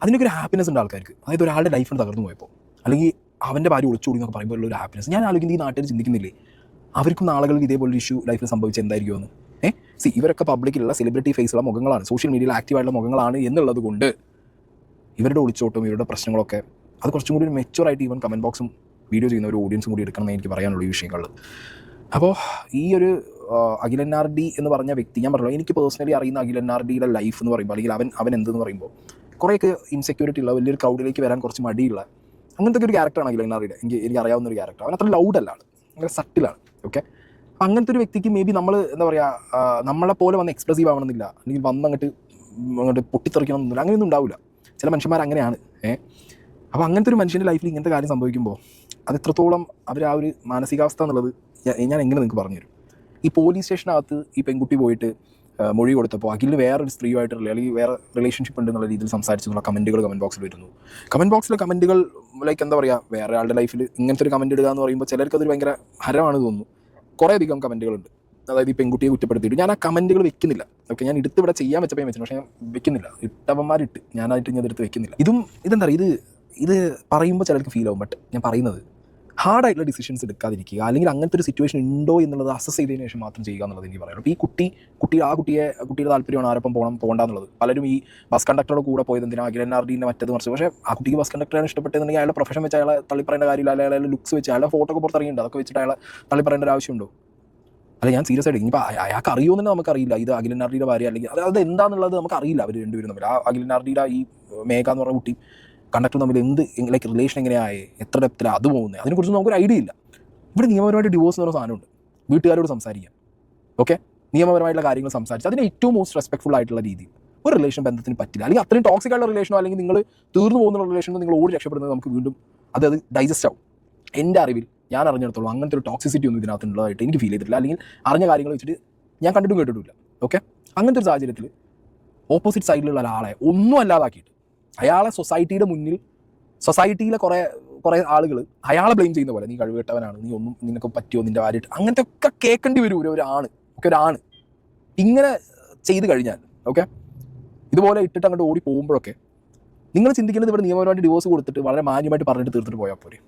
അതിനൊക്കെ ഒരു ഹാപ്പിനെസ് ഉണ്ട് ആൾക്കാർക്ക്. അതായത് ഒരാളുടെ ലൈഫിന് തകർന്നു പോയപ്പോൾ, അല്ലെങ്കിൽ അവൻ്റെ ഭാര്യ ഒളിച്ചോടി എന്നൊക്കെ പറയുമ്പോൾ ഉള്ള ഒരു ഹാപ്പിനെസ്. ഞാൻ ആലോചിക്കുന്നത് ഈ നാട്ടിൽ ചിന്തിക്കുന്നില്ലേ, അവർക്കും നാളുകളിൽ ഇതേപോലെ ഇഷ്യൂ ലൈഫിൽ സംഭവിച്ച് എന്തായിരിക്കുമെന്ന്. ഇവരൊക്കെ പബ്ലിക്കിലുള്ള സെലിബ്രിറ്റി ഫേസുള്ള മുഖങ്ങളാണ്, സോഷ്യൽ മീഡിയയിൽ ആക്റ്റീവായിട്ടുള്ള മുഖങ്ങളാണ് എന്നുള്ളത് കൊണ്ട് ഇവരുടെ ഒളിച്ചോട്ടും ഇവരുടെ പ്രശ്നങ്ങളൊക്കെ അത് കുറച്ചും കൂടി ഒരു മെച്ചുവറായിട്ട് ഈവൻ കമൻറ്റ് ബോക്സും വീഡിയോ ചെയ്യുന്ന ഒരു ഓഡിയൻസും കൂടി എടുക്കണം എന്ന് എനിക്ക് പറയാനുള്ള ഈ വിഷയങ്ങളിൽ. അപ്പോൾ ഈ ഒരു അഖിലൻ ആർ ഡി എന്ന് പറഞ്ഞ വ്യക്തി, ഞാൻ പറഞ്ഞു എനിക്ക് പേഴ്സണലി അറിയുന്ന അഖിലൻ ആർ ഡിയുടെ ലൈഫ് എന്ന് പറയുമ്പോൾ, അല്ലെങ്കിൽ അവൻ എന്തെന്ന് പറയുമ്പോൾ കുറേയൊക്കെ ഇൻസെക്യൂരിറ്റി ഉള്ള, വലിയൊരു ക്രൗഡിലേക്ക് വരാൻ കുറച്ച് മടിയുള്ള അങ്ങനത്തെ ഒരു ക്യാരക്ടറാണ് അഖിലൻ ആർ ഡിയുടെ. എനിക്ക് അറിയാവുന്ന ഒരു ക്യാരക്ടർ. അവൻ അത്ര ലൗഡല്ലാണ്, വളരെ സട്ടിലാണ്. ഓക്കെ, അങ്ങനത്തെ ഒരു വ്യക്തിക്ക് മേ ബി നമ്മൾ എന്താ പറയുക, നമ്മളെ പോലെ വന്ന് എക്സ്പ്രസീവ് ആവണമെന്നില്ല, അല്ലെങ്കിൽ വന്ന് അങ്ങോട്ട് പൊട്ടിത്തെറിക്കണമെന്നില്ല, അങ്ങനെയൊന്നും ഉണ്ടാവില്ല. ചില മനുഷ്യന്മാർ അങ്ങനെയാണ്. അപ്പോൾ അങ്ങനത്തെ ഒരു മനുഷ്യൻ്റെ ലൈഫിൽ ഇങ്ങനത്തെ കാര്യം സംഭവിക്കുമ്പോൾ അത് എത്രത്തോളം അവർ ആ ഒരു മാനസികാവസ്ഥ എന്നുള്ളത് ഞാൻ എങ്ങനെ നിങ്ങൾക്ക് പറഞ്ഞുതരും. ഈ പോലീസ് സ്റ്റേഷനകത്ത് ഈ പെൺകുട്ടി പോയിട്ട് മൊഴി കൊടുത്തപ്പോൾ അഖിലിന് വേറൊരു സ്ത്രീയുമായിട്ട് അല്ലെങ്കിൽ വേറെ റിലേഷൻഷിപ്പ് ഉണ്ടെന്നുള്ള രീതിയിൽ സംസാരിച്ചെന്നുള്ള കമൻറ്റുകൾ കമൻറ്റ് ബോക്സിൽ വരുന്നു. കമൻറ്റ് ബോക്സിലെ കമൻറ്റുകൾ ലൈക്ക് എന്താ പറയുക, വേറെ ആളുടെ ലൈഫിൽ ഇങ്ങനത്തെ ഒരു കമൻറ്റ് ഇടുക എന്ന് പറയുമ്പോൾ ചിലർക്ക് അതൊരു ഭയങ്കര ഹരമാണ് തോന്നുന്നു. കുറേ അധികം കമൻറ്റുകളുണ്ട്, അതായത് ഈ പെൺകുട്ടിയെ കുറ്റപ്പെടുത്തിയിട്ട്. ഞാൻ ആ കമൻറ്റുകൾ വെക്കുന്നില്ല. ഓക്കെ, ഞാൻ എടുത്ത് ഇവിടെ ചെയ്യാൻ വെച്ചപ്പോൾ വെച്ചു, പക്ഷേ ഞാൻ വെക്കുന്നില്ല. ഇട്ടവന്മാരിട്ട് ഞാനായിട്ട് ഞാൻ എടുത്ത് വെക്കുന്നില്ല. ഇതെന്താ പറയുക, ഇത് പറയുമ്പോൾ ചിലർക്ക് ഫീൽ ആവും. ബട്ട് ഞാൻ പറയുന്നത് ഹാർഡായിട്ടുള്ള ഡിസിഷൻസ് എടുക്കാതിരിക്കുക, അല്ലെങ്കിൽ അങ്ങനത്തെ ഒരു സിറ്റുവേഷൻ ഉണ്ടോ എന്നുള്ളത് അസസ് ചെയ്തതിന് ശേഷം മാത്രം ചെയ്യുക എന്നുള്ളത് എനിക്ക് പറയാം. അപ്പോൾ ഈ കുട്ടിയുടെ താല്പര്യമാണ് ആരൊപ്പം പോകണ്ടെന്നുള്ളത്. പലരും ഈ ബസ് കണ്ടക്ടറുടെ കൂടെ പോയത് എന്തിനാ, അഖിലൻ ആർ ഡീൻ്റെ മറ്റേത് മറിച്ച്. പക്ഷേ ആ കുട്ടിക്ക് ബസ് കണ്ടക്ടറാണ് ഇഷ്ടപ്പെട്ടതെന്നുണ്ടെങ്കിൽ അയാളുടെ പ്രൊഫഷൻ വെച്ച് അയാളെ തള്ളിപ്പറയേണ്ട കാര്യമില്ല. അയാളുടെ ലുക്സ് വെച്ച് അയാളുടെ ഫോട്ടോ ഒക്കെ പുറത്തിറങ്ങിയിട്ടുണ്ട്, അതൊക്കെ വെച്ചിട്ട് അയാളെ തള്ളിപ്പറയേണ്ട ഒരു ആവശ്യമുണ്ടോ? അല്ല, ഞാൻ സീരിയസ് ആയിട്ട് ഇനിയിപ്പോൾ അയാൾക്ക് അറിയുമെന്ന് നമുക്കറിയില്ല ഇത് അഖിലൻ ആർ ഡിയുടെ ഭാര്യ, അല്ലെങ്കിൽ അത് എന്താണെന്നുള്ളത് നമുക്കറിയില്ല. അവർ രണ്ടുപേരും തമ്മിൽ, ആ അഖിലൻ ആർ ഡിയുടെ ഈ മേഘ എന്ന് പറഞ്ഞ കുട്ടി കണ്ടക്ടർ തമ്മിൽ ലൈക്ക് റിലേഷൻ എങ്ങനെയായി, എത്ര ഡെപ്തിലാണ് അത് പോകുന്നത്, അതിനെക്കുറിച്ച് നമുക്കൊരു ഐഡിയ ഇല്ല. ഇവിടെ നിയമപരമായിട്ട് ഡിവോഴ്സ് എന്ന് പറഞ്ഞ സാധനമുണ്ട്. വീട്ടുകാരോട് സംസാരിക്കാം, ഓക്കെ, നിയമപരമായിട്ടുള്ള കാര്യങ്ങൾ സംസാരിച്ച് അതിന് ഏറ്റവും മോസ്റ്റ് റെസ്പെക്ട്ഫുൾ ആയിട്ടുള്ള രീതിയിൽ ഒരു റിലേഷൻ ബന്ധത്തിന് പറ്റില്ല. അല്ലെങ്കിൽ അത്രയും ടോക്സിക് ആയിട്ടുള്ള റിലേഷനോ, അല്ലെങ്കിൽ നിങ്ങൾ തീർന്നു പോകുന്ന റിലേഷനോ നിങ്ങൾ ഓടി രക്ഷപ്പെടുന്നത് നമുക്ക് വീണ്ടും അത് ഡൈജസ്റ്റ് ആവും. എൻ്റെ അറിവിൽ ഞാൻ അറിഞ്ഞിടത്തോളം അങ്ങനത്തെ ഒരു ടോക്സിസിറ്റി ഒന്നും ഇതിനകത്തുള്ളതായിട്ട് എനിക്ക് ഫീൽ ചെയ്തിട്ടില്ല, അല്ലെങ്കിൽ അറിഞ്ഞ കാര്യങ്ങൾ വെച്ചിട്ട് ഞാൻ കണ്ടിട്ടും കേട്ടിട്ടില്ല. ഓക്കെ, അങ്ങനത്തെ ഒരു സാഹചര്യത്തിൽ ഓപ്പോസിറ്റ് സൈഡിലുള്ള ഒരാളെ ഒന്നും അല്ലാതാക്കിയിട്ട് അയാളെ സൊസൈറ്റിയുടെ മുന്നിൽ, സൊസൈറ്റിയിലെ കുറേ ആളുകൾ അയാളെ ബ്ലെയിം ചെയ്യുന്ന പോലെ, നീ കഴിവുകെട്ടവനാണ്, നീ ഒന്നും നിനക്ക് പറ്റിയോ, നിൻ്റെ ഭാര്യയായിട്ട്, അങ്ങനത്തെ ഒക്കെ കേൾക്കേണ്ടി വരും ഒരാണ് ഇങ്ങനെ ചെയ്ത് കഴിഞ്ഞാൽ. ഓക്കെ, ഇതുപോലെ ഇട്ടിട്ട് അങ്ങോട്ട് ഓടി പോകുമ്പോഴൊക്കെ നിങ്ങൾ ചിന്തിക്കുന്നത് ഇവിടെ നിയമപരമായിട്ട് ഡിവോഴ്സ് കൊടുത്തിട്ട് വളരെ മാന്യമായിട്ട് പറഞ്ഞിട്ട് തീർത്തിട്ട് പോയാൽ പോരെ.